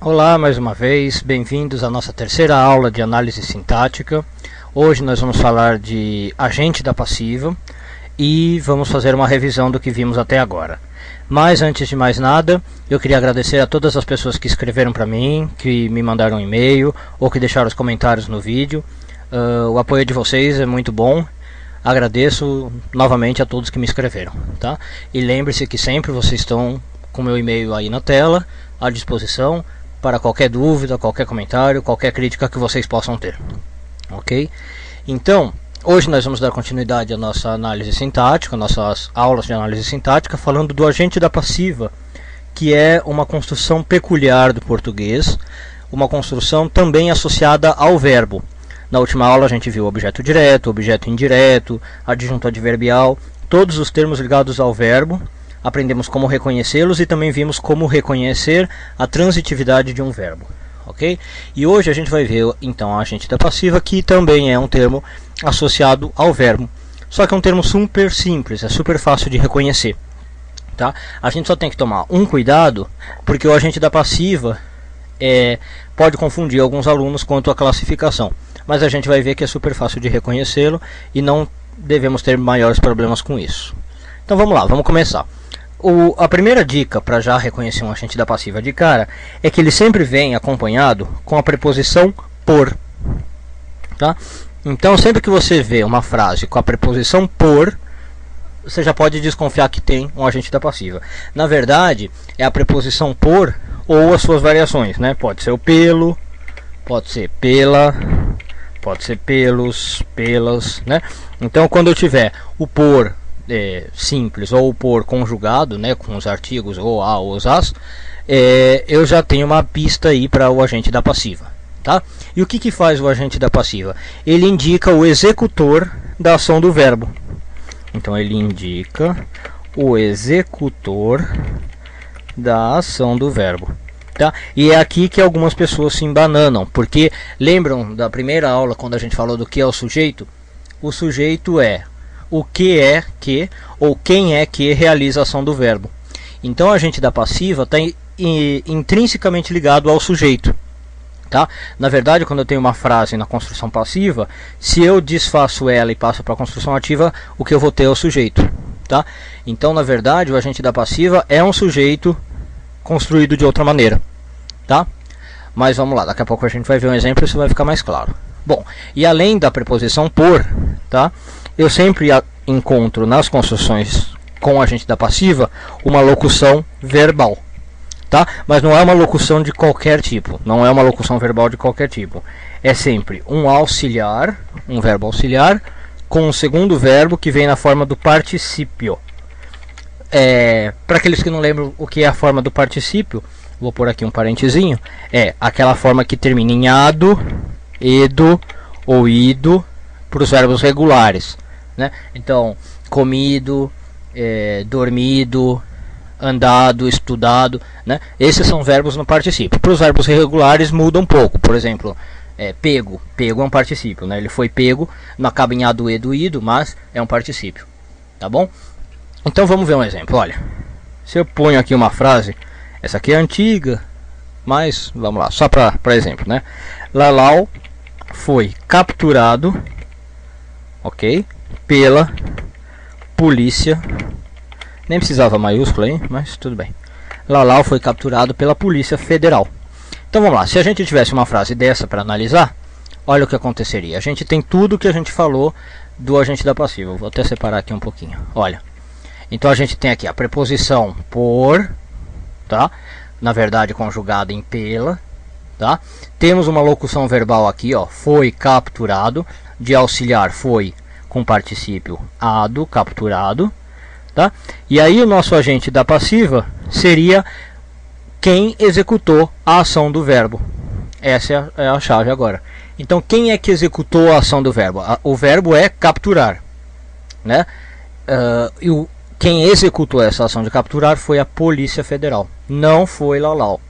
Olá, mais uma vez, bem-vindos à nossa terceira aula de análise sintática. Hoje nós vamos falar de agente da passiva e vamos fazer uma revisão do que vimos até agora. Mas antes de mais nada, eu queria agradecer a todas as pessoas que escreveram para mim, que me mandaram um e-mail ou que deixaram os comentários no vídeo. O apoio de vocês é muito bom. Agradeço novamente a todos que me escreveram, tá? E lembre-se que sempre vocês estão com meu e-mail aí na tela, à disposição para qualquer dúvida, qualquer comentário, qualquer crítica que vocês possam ter, ok? Então, hoje nós vamos dar continuidade à nossa análise sintática, nossas aulas de análise sintática, falando do agente da passiva, que é uma construção peculiar do português, uma construção também associada ao verbo. Na última aula a gente viu objeto direto, objeto indireto, adjunto adverbial, todos os termos ligados ao verbo. Aprendemos como reconhecê-los e também vimos como reconhecer a transitividade de um verbo, ok? E hoje a gente vai ver então o agente da passiva, que também é um termo associado ao verbo, só que é um termo super simples, é super fácil de reconhecer, tá? A gente só tem que tomar um cuidado, porque o agente da passiva pode confundir alguns alunos quanto à classificação, mas a gente vai ver que é super fácil de reconhecê-lo e não devemos ter maiores problemas com isso. Então vamos lá, vamos começar. A primeira dica para já reconhecer um agente da passiva de cara é que ele sempre vem acompanhado com a preposição por, tá? Então sempre que você vê uma frase com a preposição por, você já pode desconfiar que tem um agente da passiva. Na verdade, é a preposição por ou as suas variações, né? Pode ser o pelo, pode ser pela, pode ser pelos, pelas, né? Então quando eu tiver o por simples ou por conjugado, né, com os artigos ou a ou os as, eu já tenho uma pista aí para o agente da passiva, tá? E o que faz o agente da passiva? Ele indica o executor da ação do verbo. Então ele indica o executor da ação do verbo, tá? E é aqui que algumas pessoas se embananam, porque lembram da primeira aula quando a gente falou do que é o sujeito? O sujeito é o que é que ou quem é que realiza a ação do verbo. Então a agente da passiva está intrinsecamente ligado ao sujeito, tá? Na verdade, quando eu tenho uma frase na construção passiva, se eu desfaço ela e passo para a construção ativa, o que eu vou ter é o sujeito, tá? Então, na verdade, o agente da passiva é um sujeito construído de outra maneira, tá? Mas vamos lá, daqui a pouco a gente vai ver um exemplo e isso vai ficar mais claro. Bom, e além da preposição por, tá? Eu sempre encontro nas construções com agente da passiva uma locução verbal, tá? Mas não é uma locução de qualquer tipo, não é uma locução verbal de qualquer tipo. É sempre um auxiliar, um verbo auxiliar, com um segundo verbo que vem na forma do particípio. Para aqueles que não lembram o que é a forma do particípio, vou pôr aqui um parentezinho, é aquela forma que termina em ado, edo ou ido para os verbos regulares, né? Então, comido, dormido, andado, estudado, né? Esses são verbos no particípio. Para os verbos irregulares muda um pouco. Por exemplo, pego. Pego é um particípio, né? Ele foi pego, não acaba em ado, edo, ido, mas é um particípio, tá bom? Então vamos ver um exemplo. Olha, se eu ponho aqui uma frase, essa aqui é antiga, mas vamos lá, só para exemplo, né? Lalau foi capturado, ok, pela polícia. Nem precisava maiúscula aí, mas tudo bem. Lalau foi capturado pela Polícia Federal. Então vamos lá, se a gente tivesse uma frase dessa para analisar, olha o que aconteceria. A gente tem tudo que a gente falou do agente da passiva. Vou até separar aqui um pouquinho. Olha, então a gente tem aqui a preposição por, tá? Na verdade conjugada em pela, tá? Temos uma locução verbal aqui, ó, foi capturado. De auxiliar foi com particípio ado, capturado, tá? E aí o nosso agente da passiva seria quem executou a ação do verbo. Essa é a chave agora. Então quem é que executou a ação do verbo? O verbo é capturar, né? Quem executou essa ação de capturar foi a Polícia Federal, não foi Lalau.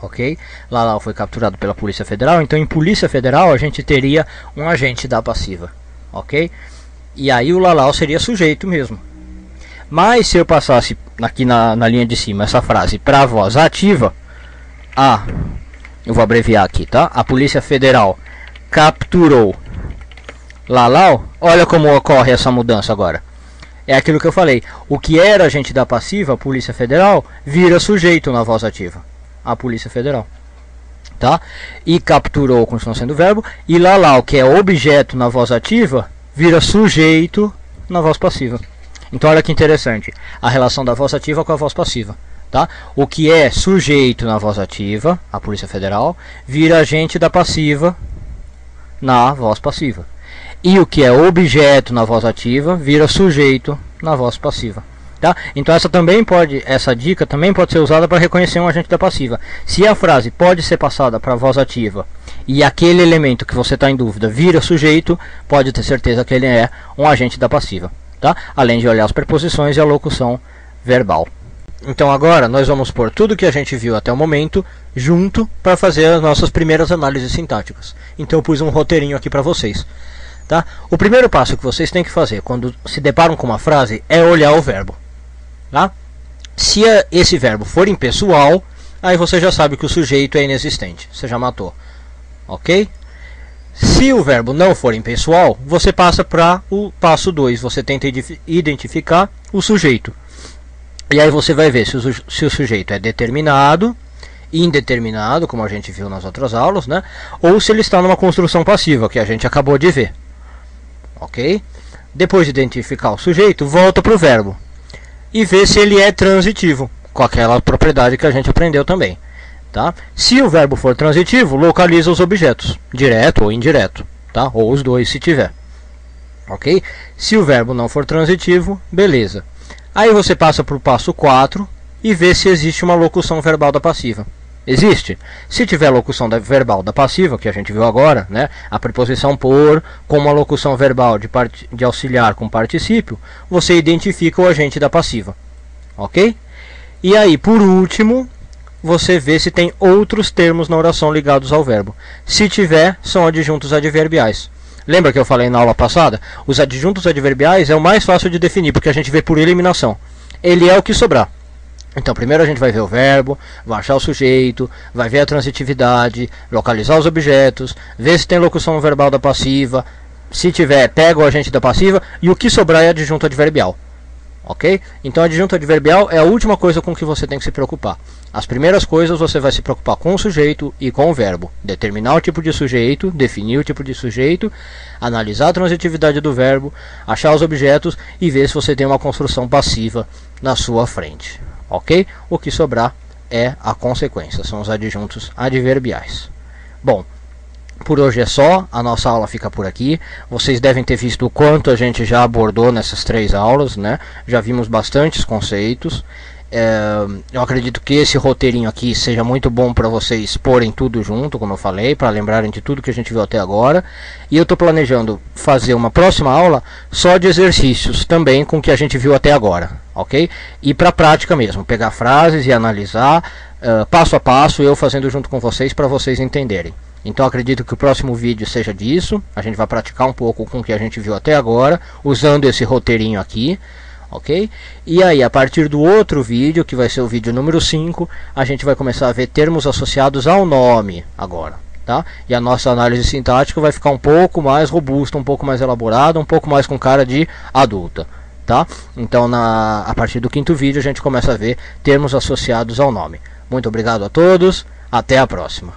Ok? Lalau foi capturado pela Polícia Federal, então em Polícia Federal a gente teria um agente da passiva, ok? E aí o Lalau seria sujeito mesmo. Mas se eu passasse aqui na linha de cima essa frase para a voz ativa, eu vou abreviar aqui, tá? A Polícia Federal capturou Lalau. Olha como ocorre essa mudança agora. É aquilo que eu falei. O que era agente da passiva, a Polícia Federal, vira sujeito na voz ativa. A Polícia Federal. Tá? E capturou continua sendo verbo. E Lalau, que é objeto na voz ativa, vira sujeito na voz passiva. Então olha que interessante. A relação da voz ativa com a voz passiva. Tá? O que é sujeito na voz ativa, a Polícia Federal, vira agente da passiva na voz passiva. E o que é objeto na voz ativa vira sujeito na voz passiva. Tá? Então essa dica também pode ser usada para reconhecer um agente da passiva. Se a frase pode ser passada para a voz ativa e aquele elemento que você está em dúvida vira sujeito, pode ter certeza que ele é um agente da passiva. Tá? Além de olhar as preposições e a locução verbal. Então agora nós vamos pôr tudo que a gente viu até o momento junto para fazer as nossas primeiras análises sintáticas. Então eu pus um roteirinho aqui para vocês. Tá? O primeiro passo que vocês têm que fazer quando se deparam com uma frase é olhar o verbo. Tá? Se esse verbo for impessoal, aí você já sabe que o sujeito é inexistente. Você já matou. Ok? Se o verbo não for impessoal, você passa para o passo 2. Você tenta identificar o sujeito. E aí você vai ver se o sujeito é determinado, indeterminado, como a gente viu nas outras aulas, né? Ou se ele está numa construção passiva, que a gente acabou de ver. Ok? Depois de identificar o sujeito, volta para o verbo e vê se ele é transitivo, com aquela propriedade que a gente aprendeu também. Tá? Se o verbo for transitivo, localiza os objetos, direto ou indireto, tá? Ou os dois se tiver. Ok? Se o verbo não for transitivo, beleza. Aí você passa para o passo 4 e vê se existe uma locução verbal da passiva. Existe? Se tiver locução verbal da passiva, que a gente viu agora, né, a preposição por com uma locução verbal de auxiliar com particípio, você identifica o agente da passiva. Ok? E aí, por último, você vê se tem outros termos na oração ligados ao verbo. Se tiver, são adjuntos adverbiais. Lembra que eu falei na aula passada? Os adjuntos adverbiais é o mais fácil de definir, porque a gente vê por eliminação. Ele é o que sobrar. Então primeiro a gente vai ver o verbo, vai achar o sujeito, vai ver a transitividade, localizar os objetos, ver se tem locução verbal da passiva. Se tiver, pega o agente da passiva e o que sobrar é adjunto adverbial. Ok? Então adjunto adverbial é a última coisa com que você tem que se preocupar. As primeiras coisas você vai se preocupar com o sujeito e com o verbo. Determinar o tipo de sujeito, definir o tipo de sujeito, analisar a transitividade do verbo, achar os objetos e ver se você tem uma construção passiva na sua frente. Ok? O que sobrar é a consequência, são os adjuntos adverbiais. Bom, por hoje é só, a nossa aula fica por aqui. Vocês devem ter visto o quanto a gente já abordou nessas 3 aulas, né? Já vimos bastantes conceitos. Eu acredito que esse roteirinho aqui seja muito bom para vocês porem tudo junto, como eu falei, para lembrarem de tudo que a gente viu até agora. E eu estou planejando fazer uma próxima aula só de exercícios também com o que a gente viu até agora, ok? E para prática mesmo, pegar frases e analisar passo a passo, eu fazendo junto com vocês para vocês entenderem. Então acredito que o próximo vídeo seja disso. A gente vai praticar um pouco com o que a gente viu até agora, usando esse roteirinho aqui. Ok? E aí, a partir do outro vídeo, que vai ser o vídeo número 5, a gente vai começar a ver termos associados ao nome agora, tá? E a nossa análise sintática vai ficar um pouco mais robusta, um pouco mais elaborada, um pouco mais com cara de adulta, tá? Então, a partir do 5º vídeo, a gente começa a ver termos associados ao nome. Muito obrigado a todos, até a próxima.